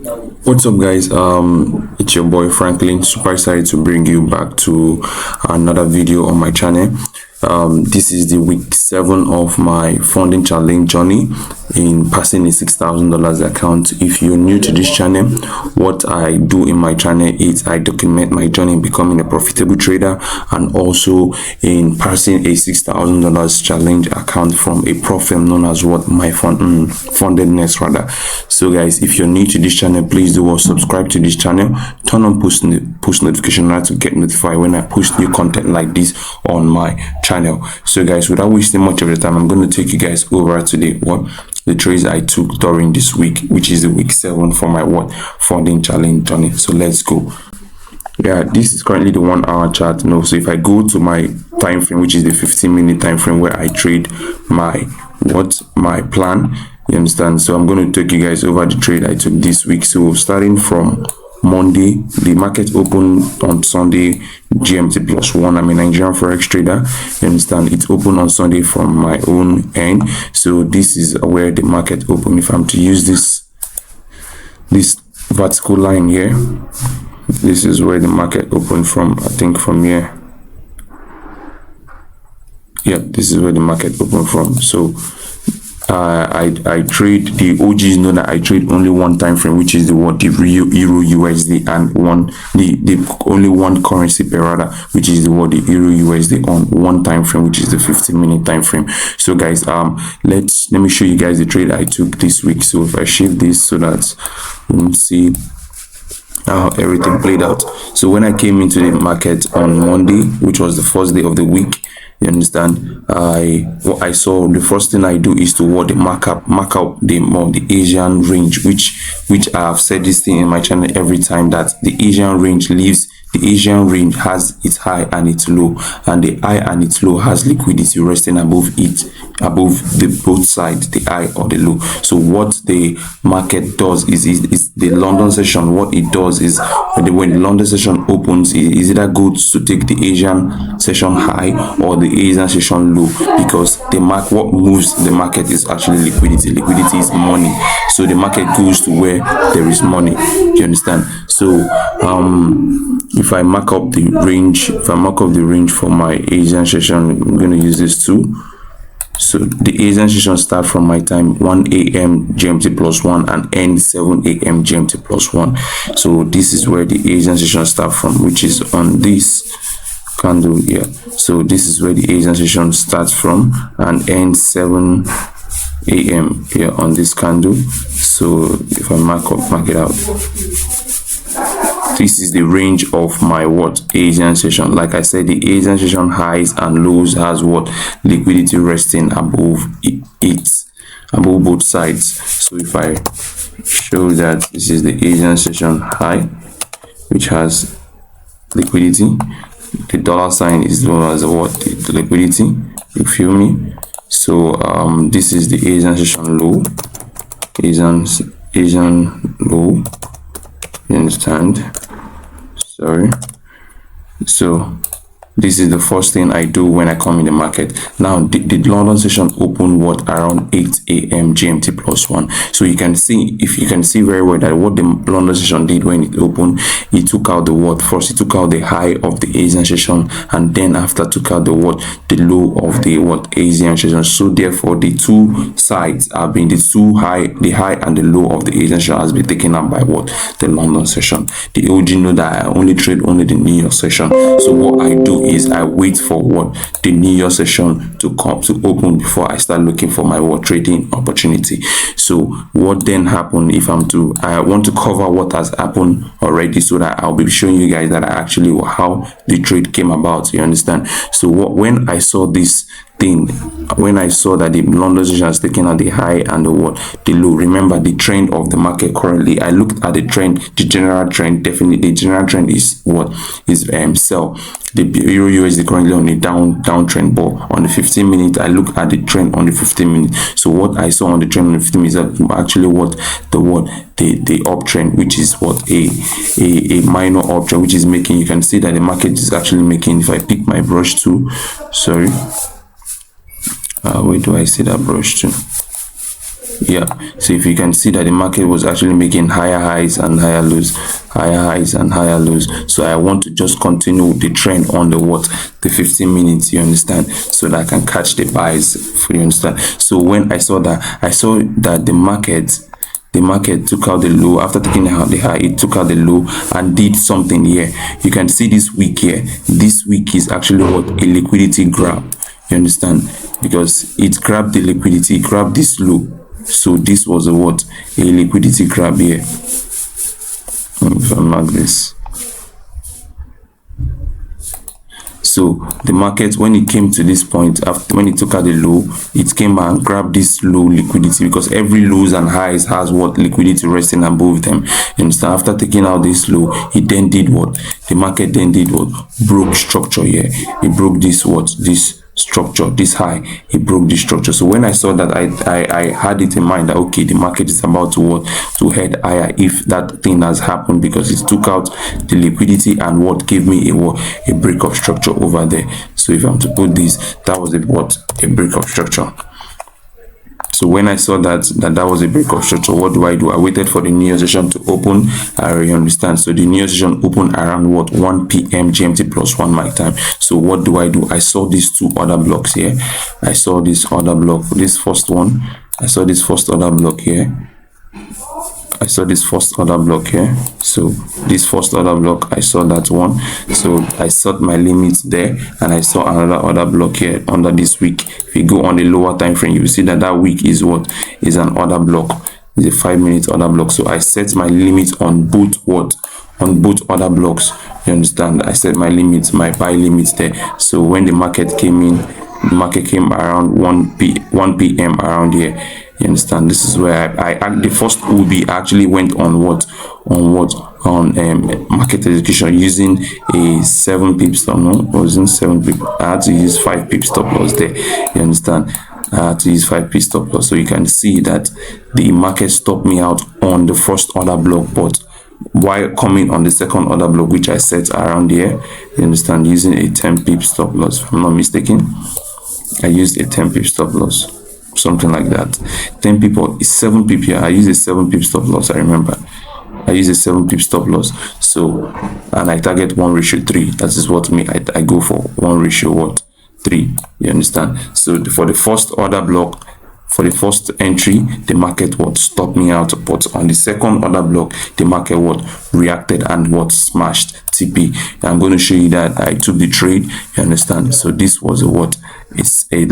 What's up, guys? It's your boy Franklin. Super excited to bring you back to another video on my channel. This is the week 7 of my funding challenge journey in passing a $6,000 account. If you're new to this channel, what I do in my channel is I document my journey in becoming a profitable trader and also in passing a $6,000 challenge account from a prof firm known as what my Fundednext rather. So guys, if you're new to this channel, please do subscribe to this channel, turn on push notification to get notified when I post new content like this on my channel. So guys, without wasting much of the time, I'm going to take you guys over to the trades I took during this week, which is the week 7 for my funding challenge journey. So let's go. Yeah, this is currently the 1 hour chart. So if I go to my time frame, which is the 15-minute time frame where I trade my plan, you understand? So I'm going to take you guys over the trade I took this week. So starting from Monday, the market opened on Sunday GMT +1. I'm a Nigerian Forex Trader. You understand? It opened on Sunday from my own end. So this is where the market opened. If I'm to use this vertical line here, this is where the market opened from. I think from here. Yeah, this is where the market opened from. So I trade, the OGs know that I trade only one time frame, which is the EURUSD, and the only one currency pair rather, which is the EURUSD on one time frame, which is the 15-minute time frame. So guys, let me show you guys the trade I took this week. So if I shift this so that you can see how everything played out. So when I came into the market on Monday, which was the first day of the week, you understand, what I saw, the first thing I do is to mark out the Asian range, which I have said this thing in my channel every time, that the Asian range has its high and its low, and the high and its low has liquidity resting above the both sides, the high or the low. So what the market does is the London session, what it does is when the London session opens, is either goes to take the Asian session high or the Asian session low, because what moves the market is actually liquidity. Liquidity is money, so the market goes to where there is money. You understand? So if I mark up the range, for my Asian session, I'm going to use this too. So the Asian session start from my time 1 a.m. GMT +1 and end 7 a.m. GMT +1. So this is where the Asian session start from, which is on this candle here. So this is where the Asian session starts from and ends 7 a.m. here on this candle. So if I mark it out, this is the range of my Asian session. Like I said, the Asian session highs and lows has liquidity resting above above both sides. So if I show that this is the Asian session high, which has liquidity, the dollar sign is known as the liquidity. You feel me? So this is the Asian session low, Asian low. You understand? Sorry. So this is the first thing I do when I come in the market. Now the London session opened around 8 a.m. GMT +1. So you can see very well that what the London session did when it opened, it took out first it took out the high of the Asian session, and then after took out the low of the Asian session. So therefore the two sides have been the high and the low of the Asian session has been taken up by the London session. The OG know that I only trade only the New York session. So what I do is I wait for the New York session to open before I start looking for my trading opportunity. So what then happened, if I want to cover what has happened already, so that I'll be showing you guys that how the trade came about. You understand? So when I saw this thing, when I saw that the London session has taken out the high and the low, remember the trend of the market currently, I looked at the trend, the general trend. Definitely the general trend is sell. The EURUSD currently on a downtrend, but on the 15-minute I look at the trend on the 15-minute. So what I saw on the trend on the 15-minute is actually the uptrend, which is a minor uptrend, which is making, you can see that the market is actually making, if I pick my brush too, sorry, where do I see that brush to? Yeah, so if you can see that the market was actually making higher highs and higher lows, higher highs and higher lows. So I want to just continue the trend on the what, the 15 minutes, you understand, so that I can catch the buys, you understand. So when I saw that the market took out the low. After taking out the high, it took out the low and did something here. You can see this week here. This week is actually what, a liquidity grab, you understand, because it grabbed the liquidity, grabbed this low. So this was a what, a liquidity grab here. If I mark this. So the market, when it came to this point, after when it took out the low, it came and grabbed this low liquidity, because every lows and highs has what, liquidity resting above them. You understand? After taking out this low, it then did what? The market then did what? Broke structure here. It broke this what? This structure, this high. It broke this structure. So when I saw that, I had it in mind that okay, the market is about to what, to head higher if that thing has happened, because it took out the liquidity and what gave me a break of structure over there. So if I'm to put this, that was a what, a break of structure. So when I saw that was a break of structure, what do? I waited for the New Year session to open. I already understand. So the New Year session opened around what, 1 p.m. GMT plus 1 my time. So what do? I saw these two other blocks here. I saw this other block, this first one. I saw this first other block here. I saw this first order block here. So this first order block, I saw that one. So I set my limit there, and I saw another order block here under this week. If you go on the lower time frame, you will see that that week is what, is an order block. It's a 5-minute order block. So I set my limit on both what, on both order blocks. You understand? I set my limits, my buy limits there. So when the market came in, the market came around 1 p.m. around here. You understand? This is where I the first UB actually went on what, on market execution using a 7 pip stop. No, it wasn't 7 pip. I had to use 5 pip stop loss there. You understand? I had to use 5 pip stop loss. So you can see that the market stopped me out on the first order block, but while coming on the second order block, which I set around here, you understand, using a 10 pip stop loss. If I'm not mistaken, I used a 10 pip stop loss, something like that. 10 pip is 7 pip here. I use a 7 pip stop loss. I remember I use a 7 pip stop loss. So, and I target 1:3. That is what me I go for, 1:3. You understand? So for the first order block, for the first entry, the market would stop me out, but on the second order block, the market would reacted and what, smashed TP. I'm going to show you that I took the trade. You understand? So this was a what, it's a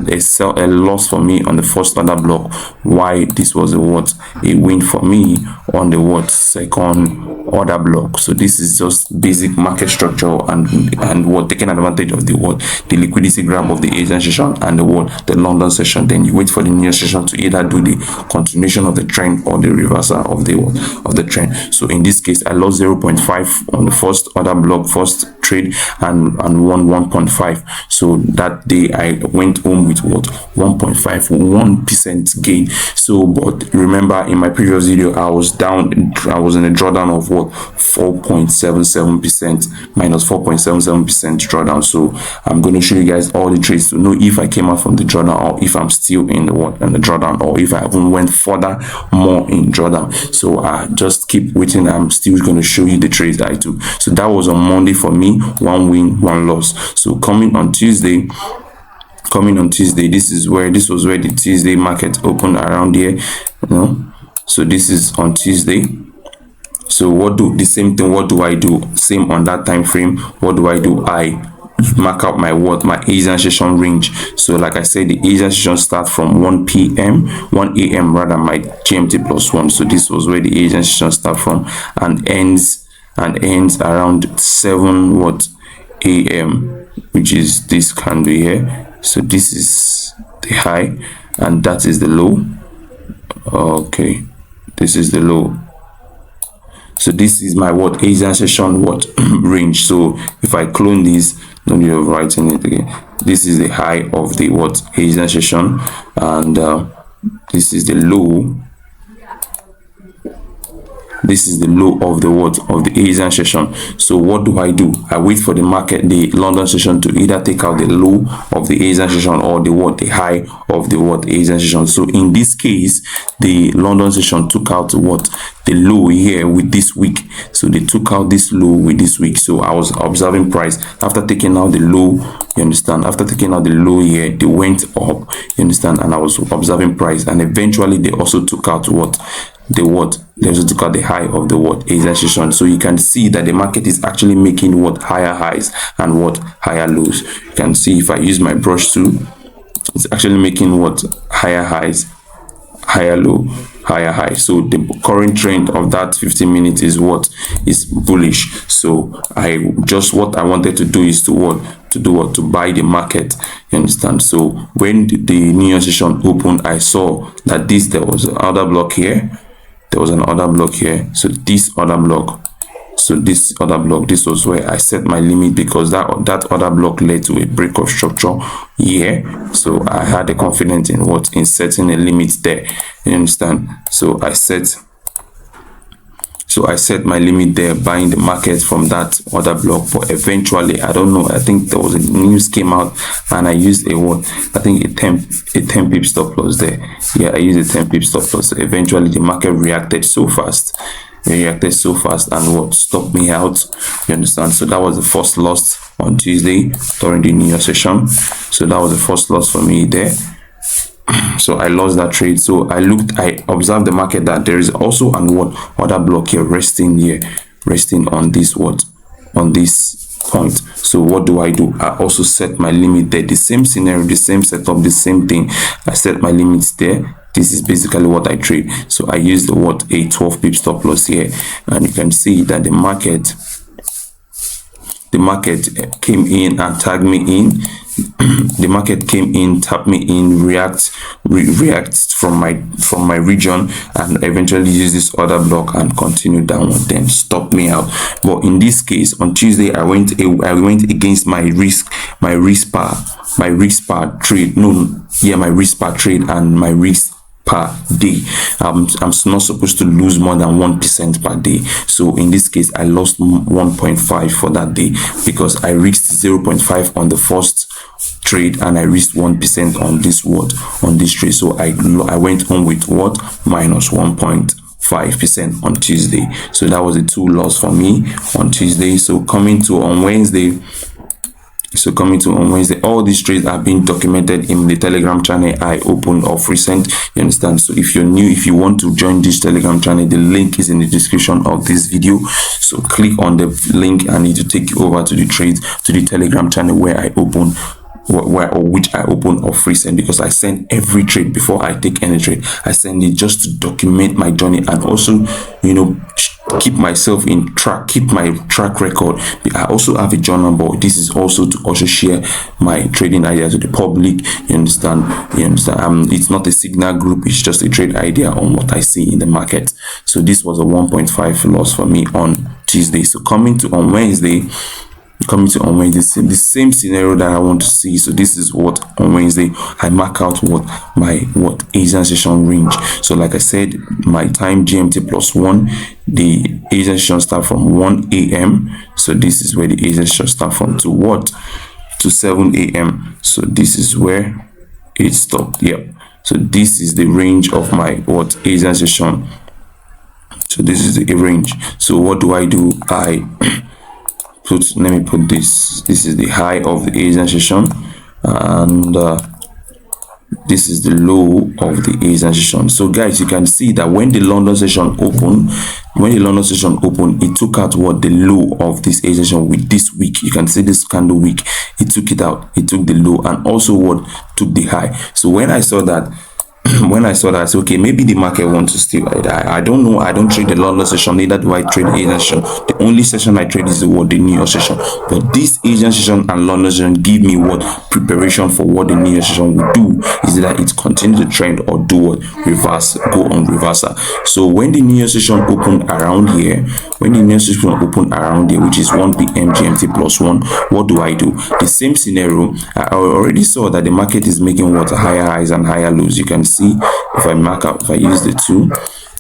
loss for me on the first order block. Why this was a what, a win for me on the what, second order block. So this is just basic market structure and what, taking advantage of the what, the liquidity grab of the Asian session and the what, the London session. Then you wait for the New Year session to either do the continuation of the trend or the reversal of the what, of the trend. So in this case, I lost 0.5 on the first order block, first trade, and won 1.5. So that day I went home with what, 1.5% gain. So but remember, in my previous video, I was down, I was in a drawdown of what, 4.77%, minus 4.77% drawdown. So I'm going to show you guys all the trades to know if I came out from the drawdown, or if I'm still in the what, in the drawdown, or if I even went further more in drawdown. So just keep waiting. I'm still going to show you the trades that I took. So that was on Monday for me, 1 win, 1 loss. So coming on Tuesday, this was where the Tuesday market opened around here, you know. So this is on Tuesday. So what do the same thing? What do I do? Same on that time frame. What do? I mark out my what, my Asian session range. So like I said, the Asian session starts from 1 a.m. rather, my GMT plus 1. So this was where the Asian session starts from and ends around 7 what a.m., which is this candle here. So this is the high and that is the low. Okay, this is the low. So this is my what, Asian session what range. So if I clone this, don't need to writing it again. This is the high of the what, Asian session, and this is the low This is the low of the what of the Asian session. So what do? I wait for the market, the London session, to either take out the low of the Asian session or the what, the high of the what, Asian session. So in this case, the London session took out what, the low here with this week. So they took out this low with this week. So I was observing price after taking out the low, you understand, after taking out the low here, they went up, you understand, and I was observing price, and eventually they also took out what, the what, they also took out the high of the what, Asian session. So you can see that the market is actually making what, higher highs and what, higher lows. You can see if I use my brush tool, it's actually making what, higher highs, higher low, higher high. So the current trend of that 15 minutes is what, is bullish. So I just, what I wanted to do is to what, to buy the market, you understand. So when the New Year session opened, I saw that there was another block here, there was another block here. So this other block, this was where I set my limit, because that other block led to a break of structure here. So I had the confidence in what, in setting a limit there, you understand. So I set my limit there, buying the market from that other block. But eventually, I don't know, I think there was a news came out and I used a what, I think a 10 pip stop loss there. Yeah, I used a 10 pip stop loss. So eventually the market reacted so fast. And what, stopped me out, you understand. So that was the first loss on Tuesday during the New Year session. So that was the first loss for me there. So I lost that trade. So I observed the market that there is also an what, other block here resting on this what, on this point. So what do? I also set my limit there. The same scenario, the same setup, the same thing. I set my limits there. This is basically what I trade. So I used the what, a 12 pip stop loss here, and you can see that the market came in and tagged me in. The market came in, tapped me in, reacts from my region, and eventually use this other block and continue downward, then stop me out. But in this case, on Tuesday, I went against my risk per trade. My risk per trade and my risk per day. I'm not supposed to lose more than 1% per day. So in this case, I lost 1.5 for that day, because I risked 0.5 on the first trade and I risked 1% on this trade. So I went on with what, minus 1.5% on Tuesday. So that was a 2 loss for me on Tuesday. So coming to on Wednesday, all these trades have been documented in the Telegram channel I opened of recent, you understand. So if you're new, if you want to join this Telegram channel, the link is in the description of this video. So click on the link and it will take you over to the trades, to the Telegram channel where I open which I open of recent, because I send every trade before I take any trade. I send it just to document my journey and also, you know, keep myself in track, keep my track record. I also have a journal, but this is also to also share my trading ideas to the public, you understand. It's not a signal group, it's just a trade idea on what I see in the market. So this was a 1.5 loss for me on Tuesday. So coming to on Wednesday, the same scenario that I want to see. So this is what on Wednesday I mark out my Asian session range. So like I said, my time GMT +1, the Asian session start from 1 a.m. So this is where the Asian session start from to 7 a.m. So this is where it stopped. Yep. So this is the range of my Asian session. So this is the range. So what do? Let me put this is the high of the Asian session, and this is the low of the Asian session. So guys, you can see that when the London session opened, it took out the low of this Asian session with this week. You can see this candle week, it took it out, it took the low and also took the high. So when I saw that, I said, okay, maybe the market wants to still. I don't know. I don't trade the London session, neither do I trade the Asian session. The only session I trade is the New York session. But this Asian session and London session give me preparation for what the New York session will do. Is that it continue the trend or do reverse, go on reversal. So when the New York session opened around here, which is 1 p.m. GMT +1, what do? The same scenario. I already saw that the market is making higher highs and higher lows. You can see if I use the 2,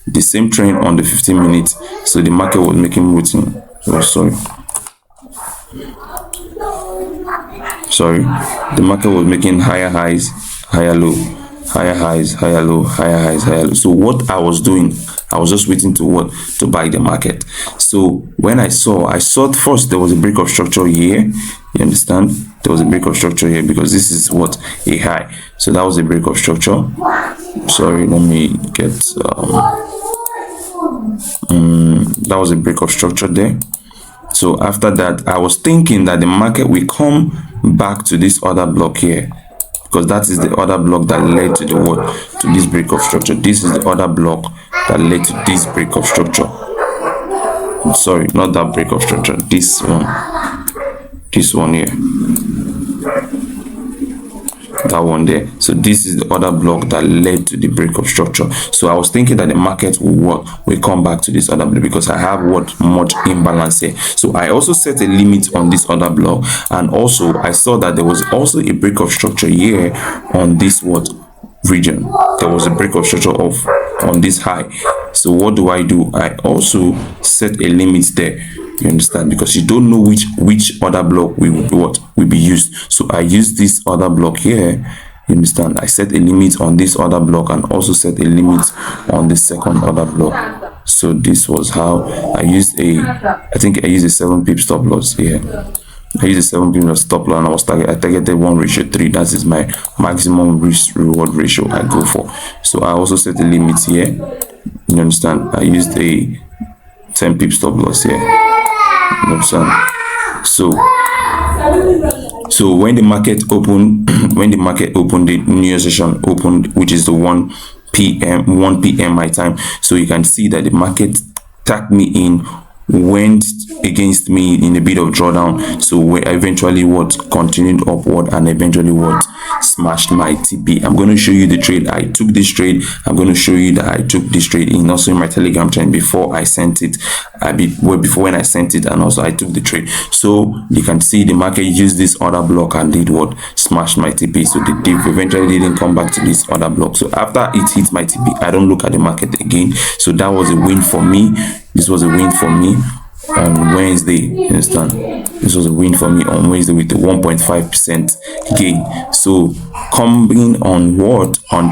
the same trend on the 15 minutes. So the market was making routine. Oh, sorry, the market was making higher highs, higher low, higher highs, higher low, higher highs, higher low. So what I was doing, I was just waiting to buy the market. So when I saw first there was a break of structure here. You understand? There was a break of structure here because this is what a high. So that was a break of structure. Sorry, let me get that was a break of structure there. So after that, I was thinking that the market will come back to this other block here, because that is the other block that led to this break of structure. This is the other block that led to this break of structure. Sorry, not that break of structure, this one here, that one there. So this is the other block that led to the break of structure. So I was thinking that the market will come back to this other block because I have much imbalance here. So I also set a limit on this other block, and also I saw that there was also a break of structure here on this region. There was a break of structure on this high. So what do? I also set a limit there. You understand? Because you don't know which other block will be used. So I use this other block here. You understand? I set a limit on this other block and also set a limit on the second other block. So this was how I used I think I used a 7 pip stop loss here. I used a 7 pip stop loss and I targeted 1:3. That is my maximum risk reward ratio I go for. So I also set a limit here. You understand? I used a 10 pip stop loss here. You understand? So when the market opened, the New Year session opened, which is the 1 p.m. my time. So you can see that the market tagged me in, went against me in a bit of drawdown. So we eventually continued upward and eventually smashed my TP. I'm going to show you the trade. I took this trade. I'm going to show you that I took this trade in also in my Telegram channel before I sent it. Before when I sent it, and also I took the trade. So you can see the market used this other block and did smashed my TP. So the dip eventually didn't come back to this other block. So after it hit my TP, I don't look at the market again. So that was a win for me. This was a win for me on Wednesday. You understand? This was a win for me on Wednesday with a 1.5% gain. So coming on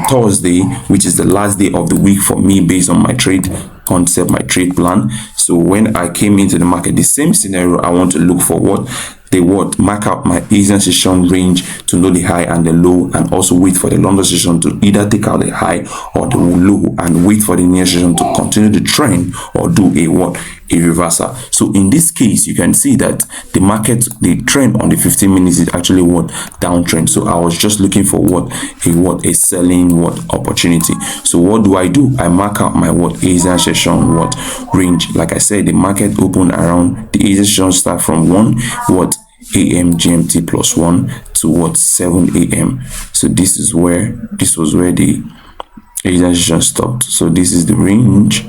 Thursday, which is the last day of the week for me based on my trade concept, my trade plan. So when I came into the market, the same scenario, I want to look for mark out my Asian session range to know the high and the low, and also wait for the London session to either take out the high or the low, and wait for the New Year session to continue the trend or do a reversal. So in this case, you can see that the trend on the 15 minutes is actually downtrend. So I was just looking for a selling opportunity. So what do? I mark out my Asian session range. Like I said, the market opened around the Asian session start from 1 a.m. GMT plus 1 to 7 a.m. So this was where the Asian session stopped. So this is the range.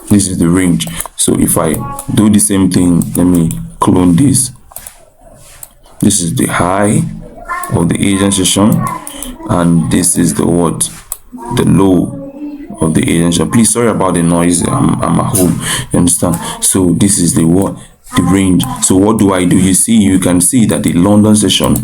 This is the range. So if I do the same thing, let me clone this. This is the high of the Asian session, and this is the low of the Asian session. Please, sorry about the noise. I'm at home. You understand? So this is the range. So what do? You can see that the London session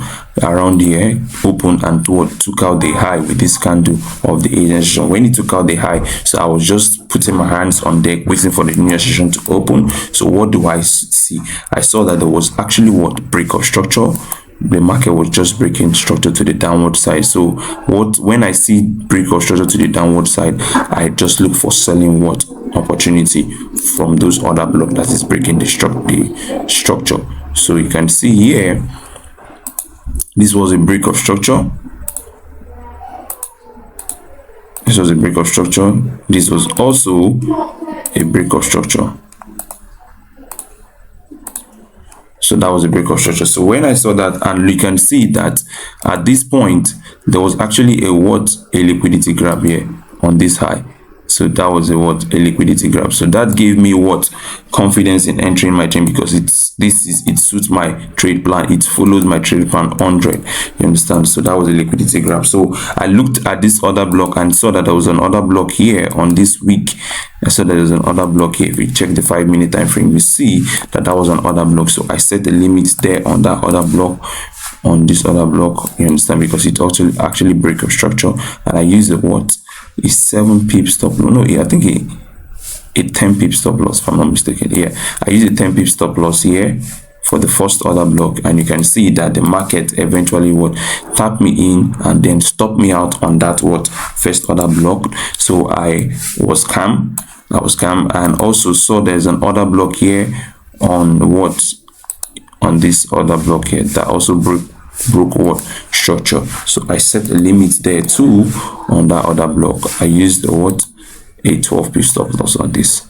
around here opened and took out the high with this candle of the Asian session. When it took out the high, so I was just putting my hands on deck waiting for the New Year session to open. So what do I see? I saw that there was actually break of structure. The market was just breaking structure to the downward side. So when I see break of structure to the downward side, I just look for selling opportunity from those other blocks that is breaking the structure. So you can see here, this was a break of structure. This was a break of structure. This was also a break of structure. So that was a break of structure. So when I saw that, and you can see that at this point there was actually a liquidity grab here on this high. So that was a liquidity grab. So that gave me confidence in entering my trade, because it suits my trade plan. It follows my trade plan 100. You understand? So that was a liquidity grab. So I looked at this other block and saw that there was another block here on this week. I saw that there's another block here. If we check the 5-minute time frame, we see that was another block. So I set the limits there on that other block, on this other block. You understand? Because it actually break up structure, and I use the is 7 pip stop loss. No, I think a 10 pip stop loss, if I'm not mistaken. Yeah, I use a 10 pip stop loss here for the first order block, and you can see that the market eventually tap me in and then stop me out on that first order block. So I was calm, and also saw there's an order block here on on this other block here that also broke structure. So I set a limit there too on that other block. I used a 12 pip stop loss on this.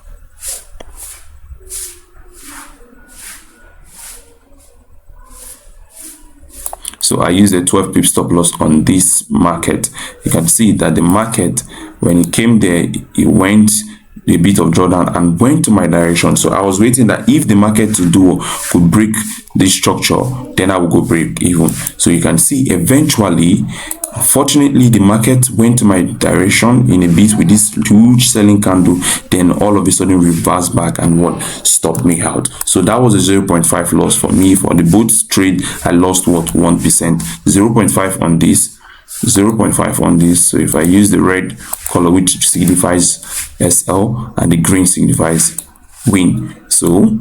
So I used a 12 pip stop loss on this market. You can see that the market, when it came there, it went a bit of drawdown and went to my direction. So I was waiting that if the market could break this structure, then I will go break even. So you can see eventually, fortunately, the market went to my direction in a bit with this huge selling candle, then all of a sudden reversed back and stopped me out. So that was a 0.5 loss for me. For the both trade, I lost 1%, 0.5 on this, 0.5 on this. So if I use the red color, which signifies SL, and the green signifies win, so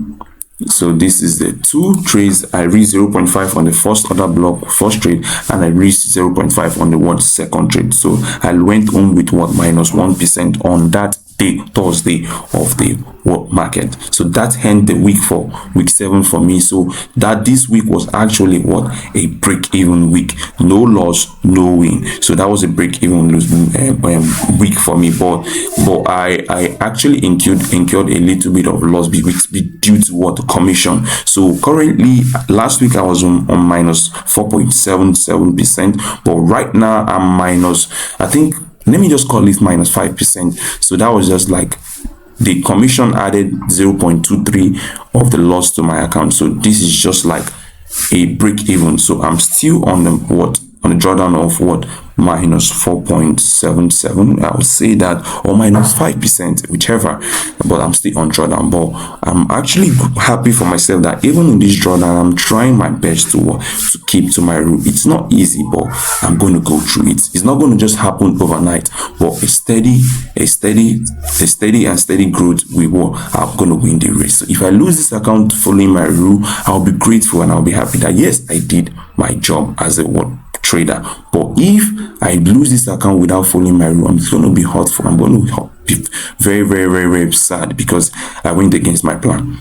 this is the two trades. I reached 0.5 on the first order block, first trade, and I reached 0.5 on the second trade. So I went on with minus 1% on that day, Thursday of the market. So that ended the week for week 7 for me. So that this week was actually a break-even week, no loss, no win. So that was a break-even week for me. But I actually incurred a little bit of loss due to the commission. So currently, last week I was on minus 4.77%, but right now I'm minus, I think, let me just call it minus 5%. So that was just like the commission added 0.23 of the loss to my account. So this is just like a break even. So I'm still on the drawdown of minus 4.77. I would say that, or minus 5%, whichever, but I'm still on drawdown. But I'm actually happy for myself that even in this drawdown, I'm trying my best to keep to my rule. It's not easy, but I'm going to go through it. It's not going to just happen overnight, but a steady growth. I'm going to win the race. So if I lose this account following my rule, I'll be grateful and I'll be happy that yes, I did my job as a trader. But if I lose this account without following my rule, I'm going to be hurtful. I'm going to be very, very, very, very sad because I went against my plan.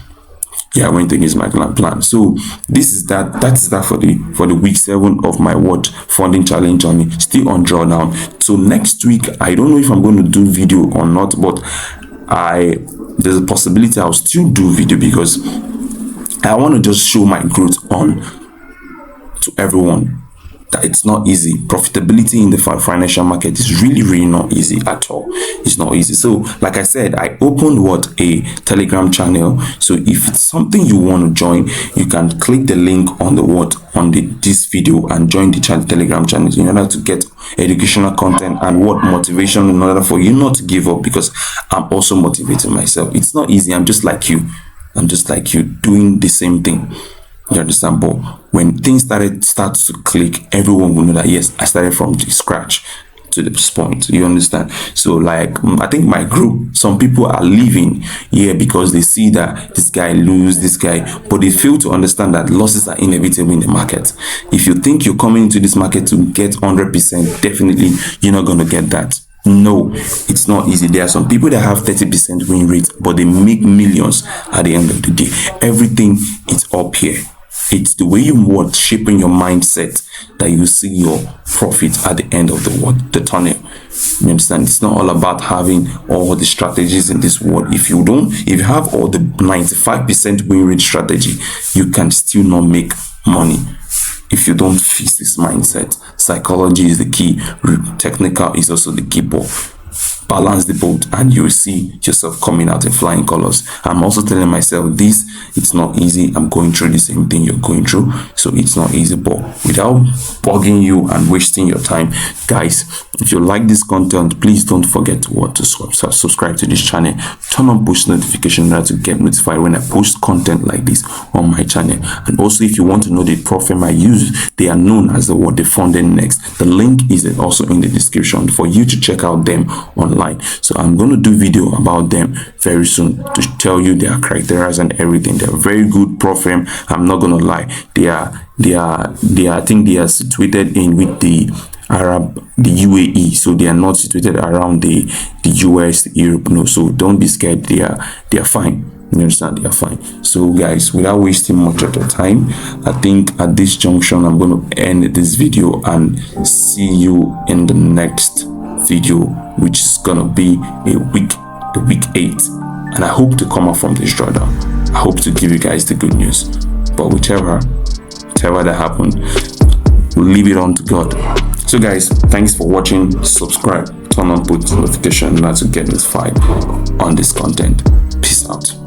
Yeah, I went against my plan. So this is that. That's that for the week 7 of my funding challenge journey. Still on drawdown. So next week, I don't know if I'm going to do video or not, but there's a possibility I'll still do video because I want to just show my growth to everyone. That it's not easy. Profitability in the financial market is really, really not easy at all. It's not easy. So like I said, I opened a Telegram channel. So if it's something you want to join, you can click the link on this video and join the Telegram channel in order to get educational content and motivation in order for you not to give up, because I'm also motivating myself. It's not easy. I'm just like you doing the same thing. You understand? But when things start to click, everyone will know that yes, I started from the scratch to this point. You understand? So like, I think my group, some people are leaving here because they see that this guy lose, this guy, but they fail to understand that losses are inevitable in the market. If you think you're coming into this market to get 100%, definitely you're not going to get that. No, it's not easy. There are some people that have 30% win rate, but they make millions at the end of the day. Everything is up here. It's the way you shaping your mindset that you see your profit at the end of the tunnel. You understand? It's not all about having all the strategies in this world. If you have all the 95% win rate strategy, you can still not make money. If you don't fix this mindset, psychology is the key. Technical is also the key, but balance the boat, and you'll see yourself coming out in flying colors. I'm also telling myself this, it's not easy. I'm going through the same thing you're going through, so it's not easy. But without bugging you and wasting your time, guys, if you like this content, please don't forget to subscribe to this channel, turn on push notification in order to get notified when I post content like this on my channel. And also, if you want to know the program I use, they are known as the Fundednext. The link is also in the description for you to check out them online. So I'm going to do video about them very soon to tell you their characteristics and everything. They're very good program. I'm not going to lie. I think they are situated in with the UAE, so they are not situated around the US, Europe. No, so don't be scared. They are fine. You understand? They are fine. So guys, without wasting much of your time, I think at this junction I'm going to end this video and see you in the next video, which is gonna be the week 8, and I hope to come out from this drawdown. I hope to give you guys the good news, but whichever that happened, we'll leave it on to God. So guys, thanks for watching. Subscribe, turn on post notification in order to get notified on this content. Peace out.